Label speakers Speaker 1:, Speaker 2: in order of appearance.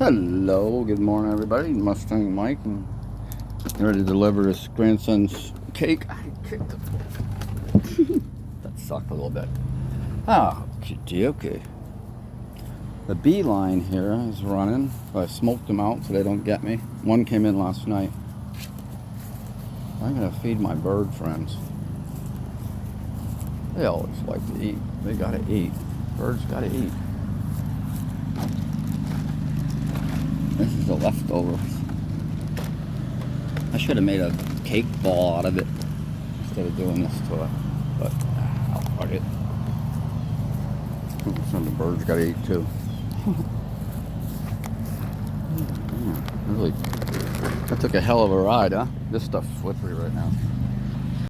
Speaker 1: Hello, good morning everybody. Mustang Mike, and ready to deliver his grandson's cake. I kicked it. That sucked a little bit. Okay. The bee line here is running. I smoked them out so they don't get me. One came in last night. I'm gonna feed my bird friends. They always like to eat. They gotta eat. Birds gotta eat. This is the leftovers. I should have made a cake ball out of it instead of doing this to it, but I'll fuck it. Some of the birds gotta eat too. Really, that took a hell of a ride, huh? This stuff's slippery right now.